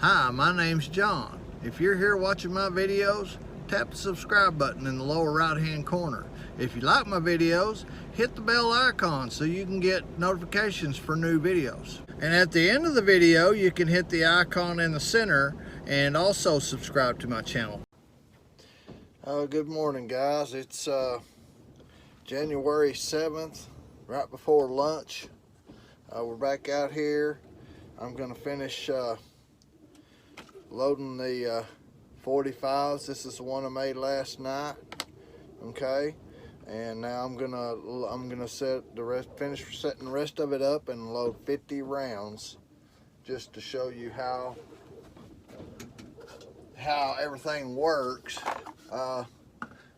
Hi, my name's John. If you're here watching my videos, tap the subscribe button in the lower right hand corner. If you like my videos, hit the bell icon so you can get notifications for new videos. And at the end of the video, you can hit the icon in the center and also subscribe to my channel. Good morning, guys. It's January 7th, right before lunch. We're back out here. I'm going to finish loading the 45s. This is the one I made last night. Okay, and now I'm gonna finish setting the rest of it up and load 50 rounds, just to show you how everything works.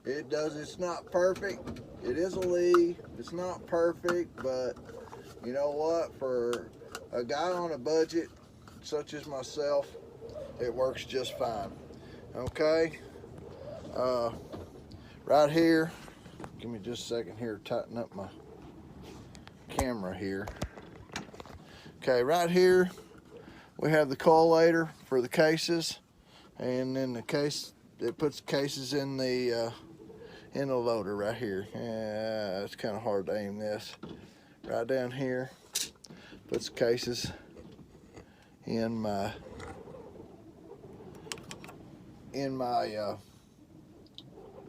It's not perfect. It is a Lee. It's not perfect, but you know what? For a guy on a budget such as myself, it works just fine. Okay. Right here, give me just a second here to tighten up my camera here. Okay, right here we have the collator for the cases, and then the case, it puts the cases in the loader right here. Yeah, it's kind of hard to aim this. Right down here, puts the cases in my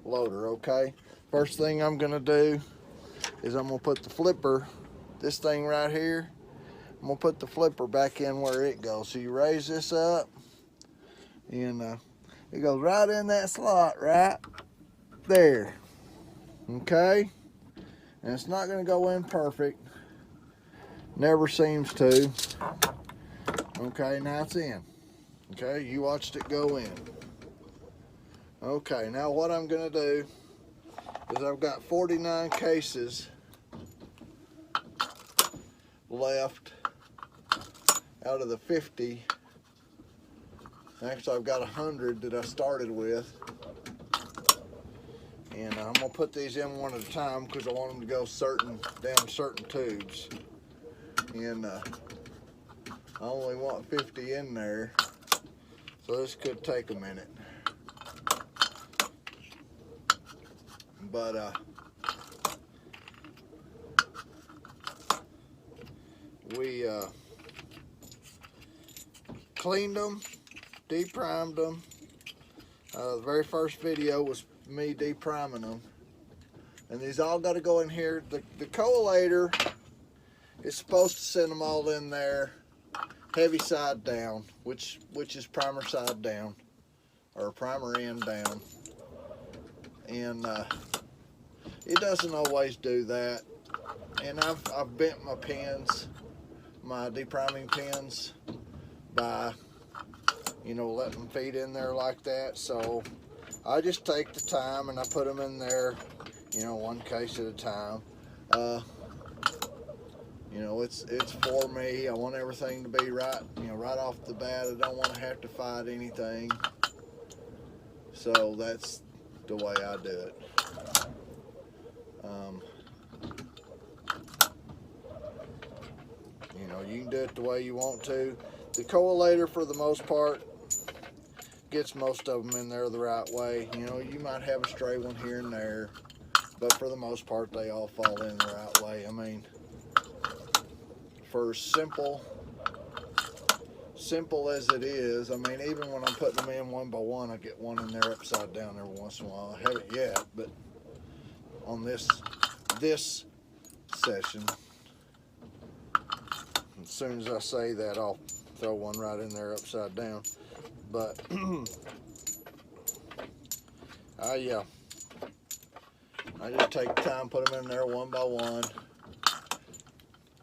loader. Okay, first thing I'm gonna do is I'm gonna put the flipper, this thing right here, I'm gonna put the flipper back in where it goes. So you raise this up and it goes right in that slot right there. Okay, and it's not gonna go in perfect, never seems to. Okay, now it's in. Okay, you watched it go in. Okay, now what I'm gonna do is I've got 49 cases left out of the 50. Actually, I've got 100 that I started with, and I'm gonna put these in one at a time because I want them to go down certain tubes, and I only want 50 in there, so this could take a minute. But we cleaned them, deprimed them. The very first video was me depriming them, and these all got to go in here. The collator is supposed to send them all in there heavy side down, which is primer side down, or primer end down, and it doesn't always do that. And I've bent my pins, my depriming pins, by letting them feed in there like that. So I just take the time and I put them in there, one case at a time. It's for me. I want everything to be right, right off the bat. I don't want to have to fight anything. So that's the way I do it. You can do it the way you want to. The collator, for the most part, gets most of them in there the right way. You might have a stray one here and there, but for the most part, they all fall in the right way. I mean, for simple as it is, I mean, even when I'm putting them in one by one, I get one in there upside down every once in a while. I haven't yet, but on this session, as soon as I say that, I'll throw one right in there upside down. But I just take time, put them in there one by one.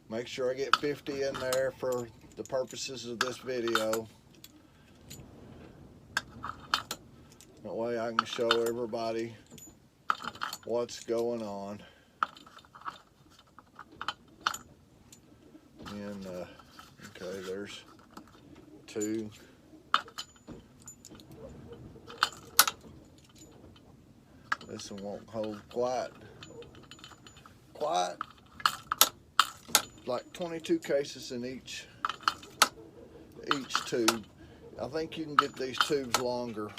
Make sure I get 50 in there for the purposes of this video. That way I can show everybody what's going on. And okay, there's 2. This one won't hold quite like 22 cases in each tube. I think you can get these tubes longer,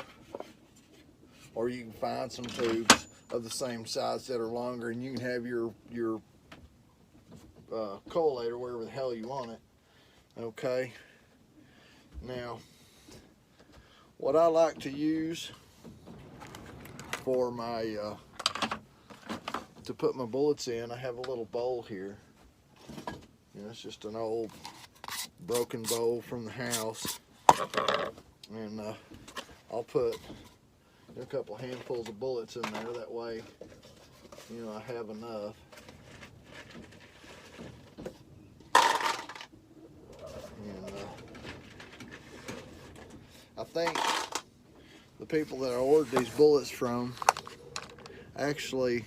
or you can find some tubes of the same size that are longer, and you can have your collator wherever the hell you want it. Okay. Now, what I like to use for my to put my bullets in, I have a little bowl here. You know, it's just an old broken bowl from the house, and I'll put a couple handfuls of bullets in there. That way, you know, I have enough. And I think the people that I ordered these bullets from actually,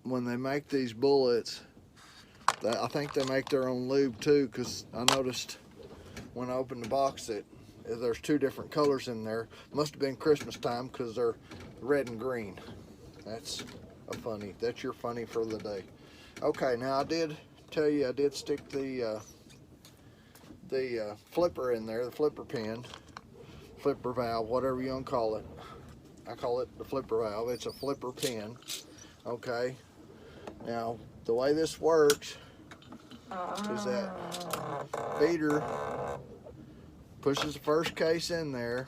when they make these bullets, I think they make their own lube too, because I noticed when I opened the box that there's two different colors in there. Must have been Christmas time, because they're red and green. That's your funny for the day. Okay, now I did tell you I did stick the flipper in there, the flipper pin, flipper valve, whatever you want to call it. I call it the flipper valve. It's a flipper pin. Okay, now the way this works is that feeder pushes the first case in there.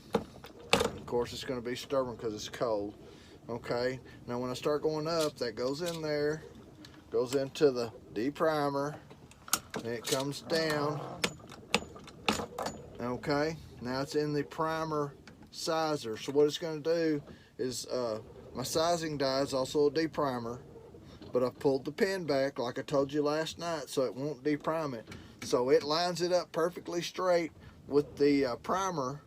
Of course, it's going to be stubborn because it's cold. Okay, now when I start going up, that goes in there, goes into the deprimer, and it comes down. Okay, now it's in the primer sizer. So what it's going to do is, my sizing die is also a deprimer, but I've pulled the pin back like I told you last night, so it won't deprime it. So it lines it up perfectly straight with the primer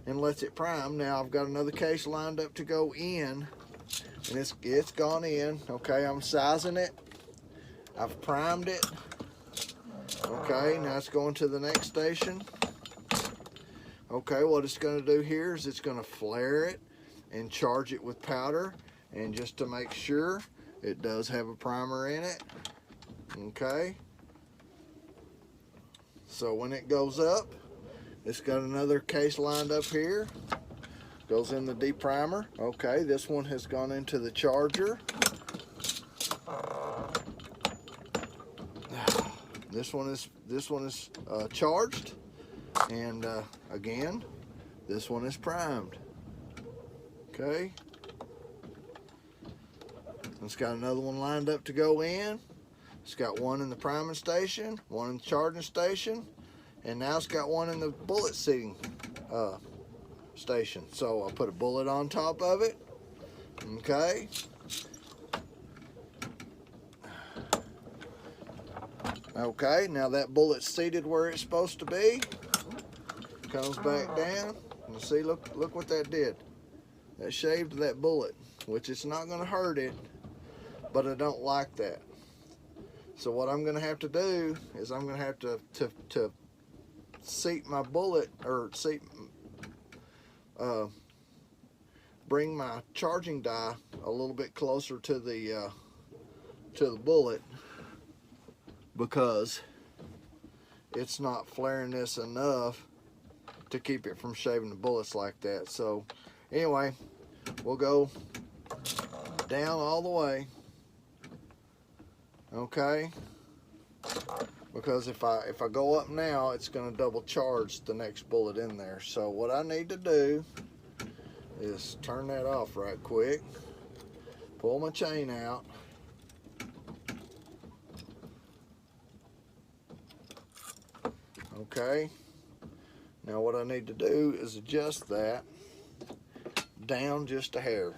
and lets it prime. Now I've got another case lined up to go in, and it's gone in. Okay, I'm sizing it. I've primed it. Okay, now it's going to the next station. Okay, what it's going to do here is it's going to flare it and charge it with powder, and just to make sure it does have a primer in it. Okay, so when it goes up, it's got another case lined up here, goes in the deprimer. Okay, this one has gone into the charger. This one is charged, and again, this one is primed. Okay, it's got another one lined up to go in. It's got one in the priming station, one in the charging station, and now it's got one in the bullet seating station. So I'll put a bullet on top of it. Okay. Okay, now that bullet's seated where it's supposed to be. Comes back down. And see, look what that did. That shaved that bullet, which it's not going to hurt it, but I don't like that. So what I'm going to have to do is I'm going to have to seat my bullet, or bring my charging die a little bit closer to the bullet, because it's not flaring this enough to keep it from shaving the bullets like that. So anyway, we'll go down all the way. Okay, because if I go up now, it's going to double charge the next bullet in there. So what I need to do is turn that off right quick, pull my chain out, okay. Now what I need to do is adjust that down just a hair.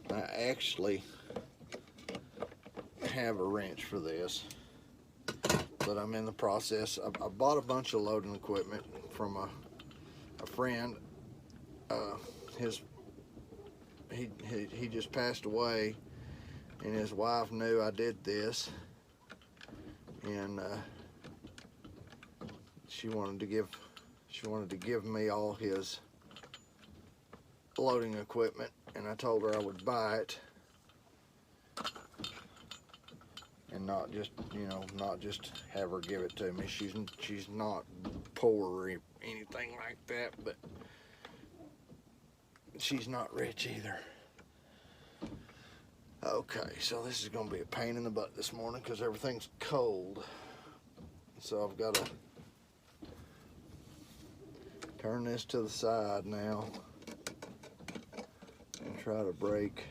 I actually have a wrench for this, but I'm in the process. I bought a bunch of loading equipment from a friend. He just passed away, and his wife knew I did this, and she wanted to give me all his loading equipment, and I told her I would buy it not just, you know, not just have her give it to me. She's not poor or anything like that, but she's not rich either. Okay, so this is going to be a pain in the butt this morning because everything's cold. So I've got to turn this to the side now and try to break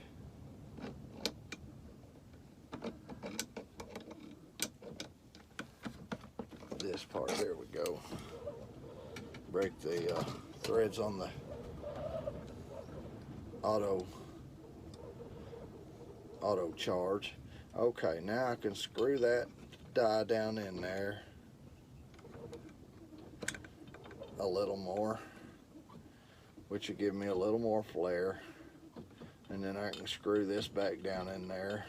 this part. There we go. Break the threads on the auto charge. Okay, now I can screw that die down in there a little more, which will give me a little more flare, and then I can screw this back down in there,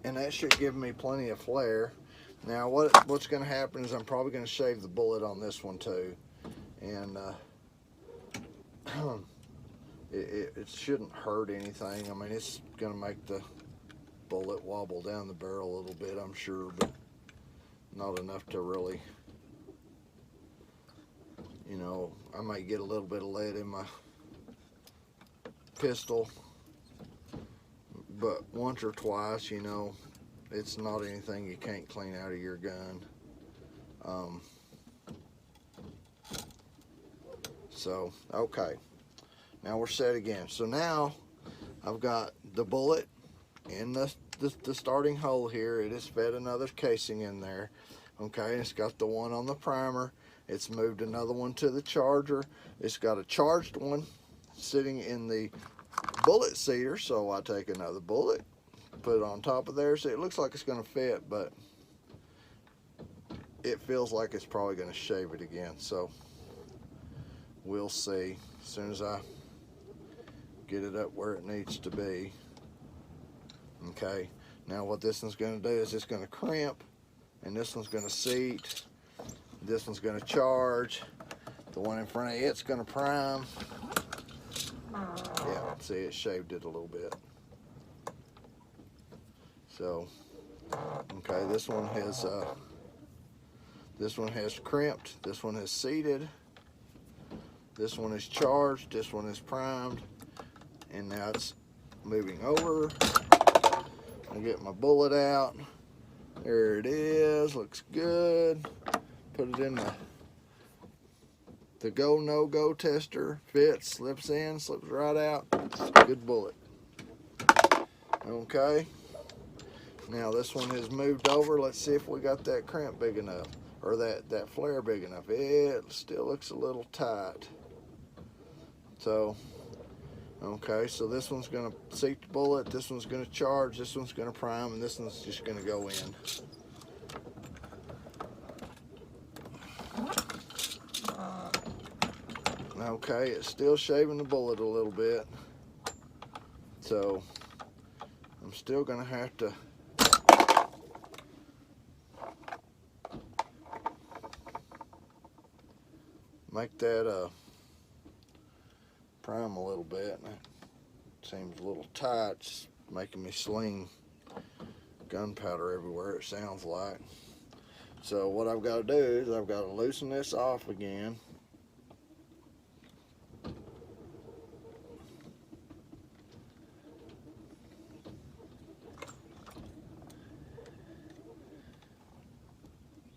and that should give me plenty of flare. Now what's going to happen is I'm probably going to shave the bullet on this one too, and it shouldn't hurt anything. I mean, it's going to make the bullet wobble down the barrel a little bit, I'm sure, but not enough to really, you know, I might get a little bit of lead in my pistol, but once or twice, you know, it's not anything you can't clean out of your gun. So, okay. Now we're set again. So now I've got the bullet in the starting hole here. It has fed another casing in there. Okay, it's got the one on the primer. It's moved another one to the charger. It's got a charged one sitting in the bullet seater. So I take another bullet, put it on top of there. So it looks like it's going to fit, but it feels like it's probably going to shave it again. So we'll see as soon as I get it up where it needs to be. Okay, now what this one's going to do is it's going to crimp, and this one's going to seat, this one's going to charge, the one in front of it's going to prime. Yeah, see, it shaved it a little bit. So, okay, this one has crimped, this one has seated, this one is charged, this one is primed, and now it's moving over. I get my bullet out. There it is. Looks good. Put it in the go no go tester. Fits, slips in, slips right out. Good bullet. Okay. Now this one has moved over. Let's see if we got that crimp big enough, or that flare big enough. It still looks a little tight. So, okay, so this one's going to seat the bullet, this one's going to charge, this one's going to prime, and this one's just going to go in. Okay, it's still shaving the bullet a little bit, so I'm still going to have to make that prime a little bit. Seems a little tight, it's making me sling gunpowder everywhere, it sounds like. So what I've got to do is I've got to loosen this off again.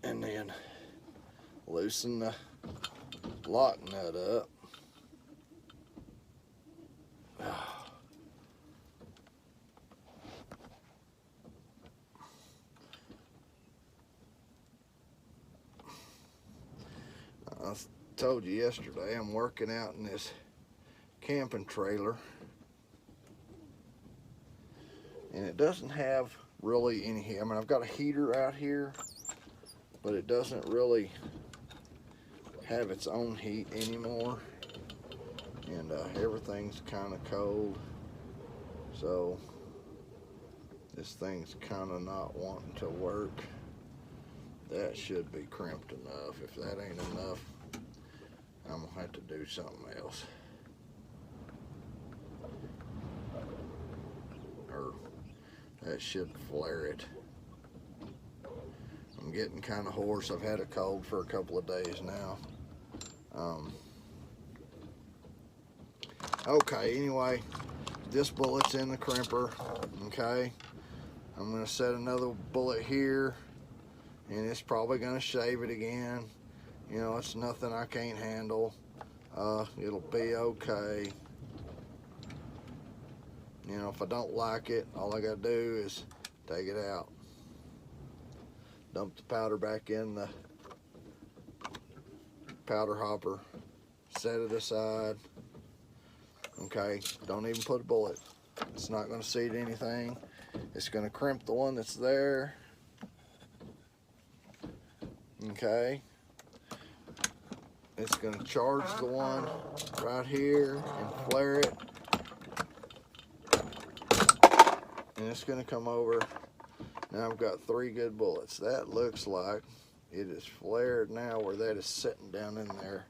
And then loosen the lock nut up. I told you yesterday I'm working out in this camping trailer, and it doesn't have really any heat. I mean, I've got a heater out here, but it doesn't really have its own heat anymore, and everything's kind of cold, so this thing's kind of not wanting to work. That should be crimped enough. If that ain't enough, I'm gonna have to do something else. Or That should flare it. I'm getting kind of hoarse. I've had a cold for a couple of days now. Okay, anyway, this bullet's in the crimper. Okay, I'm going to set another bullet here, and it's probably going to shave it again. You know, it's nothing I can't handle. It'll be okay. You know, if I don't like it, all I got to do is take it out. Dump the powder back in the powder hopper. Set it aside. Okay, don't even put a bullet. It's not going to seed anything. It's going to crimp the one that's there. Okay. It's going to charge the one right here and flare it. And it's going to come over. Now I've got 3 good bullets. That looks like it is flared now where that is sitting down in there.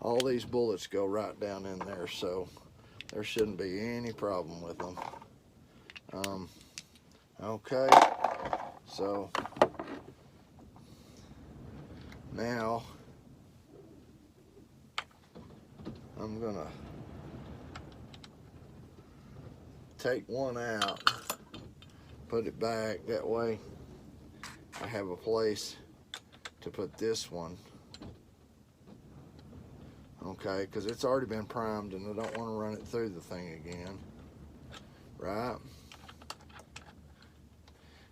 All these bullets go right down in there, so there shouldn't be any problem with them. Okay, so now I'm gonna take one out, put it back, that way I have a place to put this one. Okay, because it's already been primed and I don't want to run it through the thing again, right?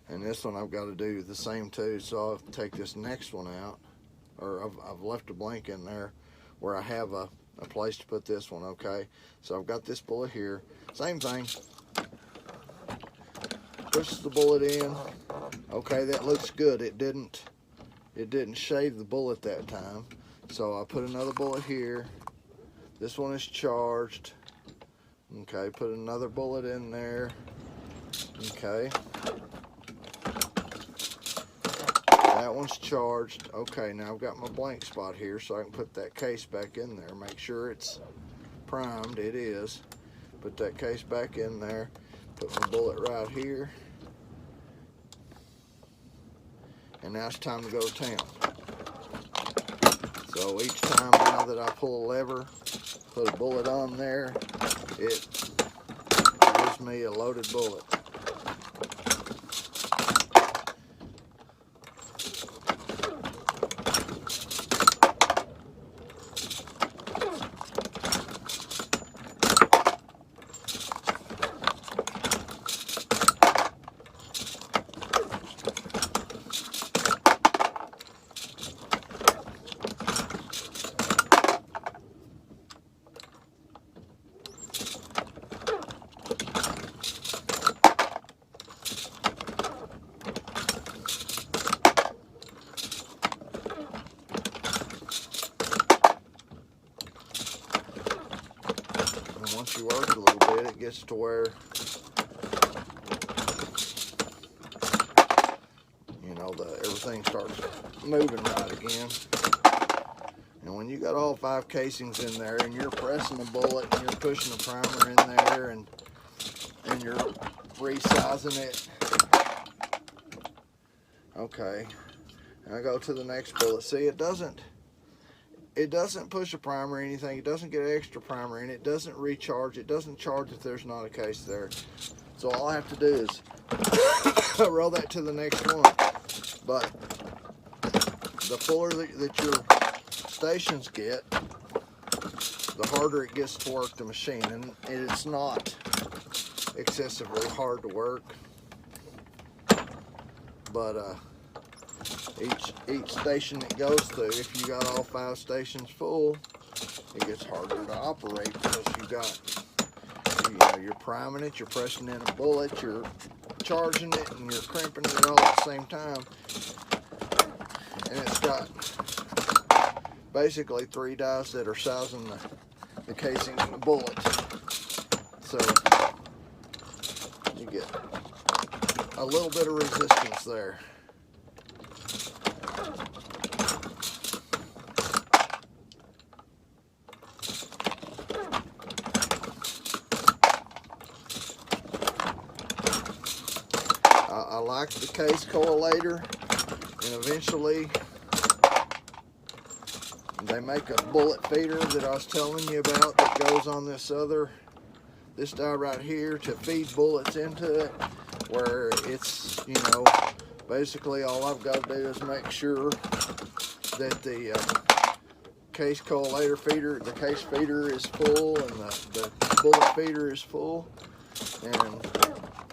And this one I've got to do the same too, so I'll take this next one out, or I've left a blank in there where I have a place to put this one. Okay, so I've got this bullet here, same thing, push the bullet in. Okay, that looks good. It didn't shave the bullet that time. So I put another bullet here. This one is charged. Okay, put another bullet in there. Okay. That one's charged. Okay, now I've got my blank spot here so I can put that case back in there. Make sure it's primed. It is. Put that case back in there. Put my bullet right here. And now it's time to go to town. So each time now that I pull a lever, put a bullet on there, it gives me a loaded bullet. Once you work a little bit, it gets to where, you know, everything starts moving right again. And when you got all 5 casings in there and you're pressing the bullet and you're pushing the primer in there and you're resizing it. Okay, and I go to the next bullet. See, it doesn't push a primer or anything. It doesn't get extra primer in it. It doesn't recharge. It doesn't charge if there's not a case there. So all I have to do is roll that to the next one. But the fuller that your stations get, the harder it gets to work the machine. And it's not excessively hard to work. But each station it goes through, if you got all 5 stations full, it gets harder to operate because you're priming it, you're pressing in a bullet, you're charging it, and you're crimping it all at the same time. And it's got basically 3 dies that are sizing the casing and the bullet. So you get a little bit of resistance there. like the case collator, and eventually they make a bullet feeder that I was telling you about that goes on this die right here to feed bullets into it, where it's, you know, basically all I've got to do is make sure that the case collator feeder, the case feeder is full and the bullet feeder is full, and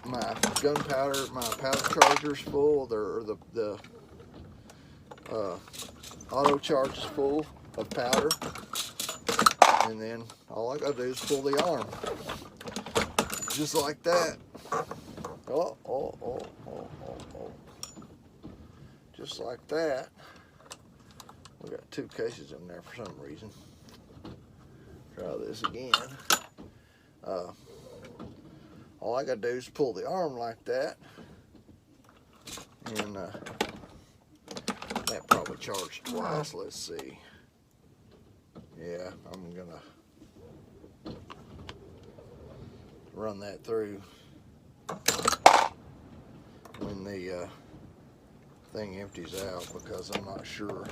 my gunpowder, my powder charger is full, the auto charge is full of powder, and then all I gotta do is pull the arm, just like that. Just like that. We got 2 cases in there for some reason. Try this again. All I gotta do is pull the arm like that, and that probably charged twice. Let's see. Yeah, I'm gonna run that through when the thing empties out, because I'm not sure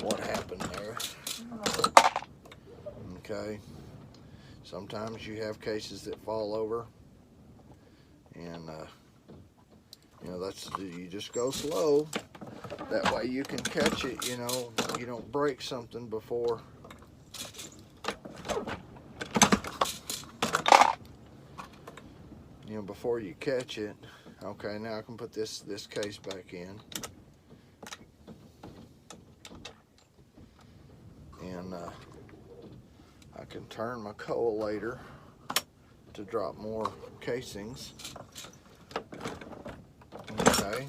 what happened there. Okay, sometimes you have cases that fall over, and you know, you just go slow. That way you can catch it, you know, you don't break something before before you catch it. Okay, now I can put this case back in, and I can turn my collator to drop more casings. Okay.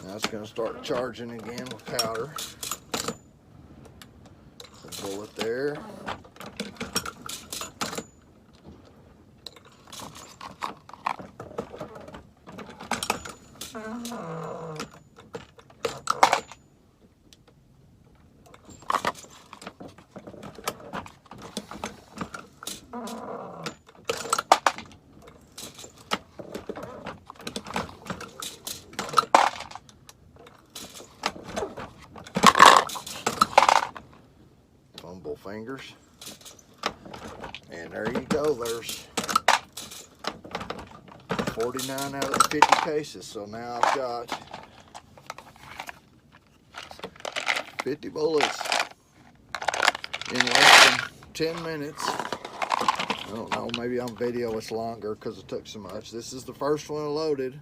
Now it's going to start charging again with powder. A bullet there. Fumble fingers. And there you go. There's 49 out of the 50 cases. So now I've got 50 bullets in less than 10 minutes. I don't know, maybe on video it's longer because it took so much. This is the first one loaded.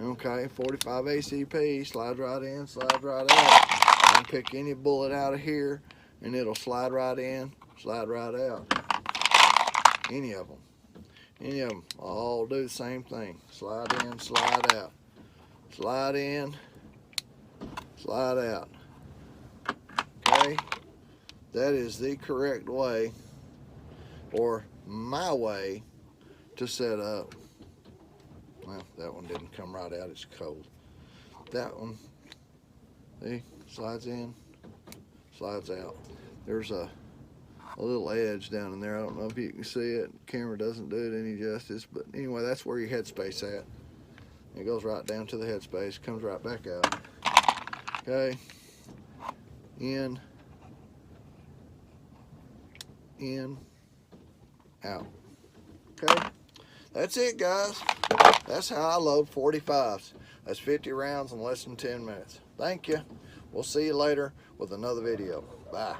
Okay, 45 ACP, slides right in, slides right out. I can pick any bullet out of here and it'll slide right in, slide right out. Any of them. Any of them. All do the same thing. Slide in, slide out. Slide in, slide out. Okay? That is the correct way, or my way, to set up. Well, that one didn't come right out. It's cold. That one, see, slides in, slides out. There's a little edge down in there. I don't know if you can see it. The camera doesn't do it any justice, but anyway, that's where your headspace at. It goes right down to the headspace, comes right back out. Okay, in, out. Okay, that's it, guys. That's how I load 45s. That's 50 rounds in less than 10 minutes. Thank you. We'll see you later with another video. Bye.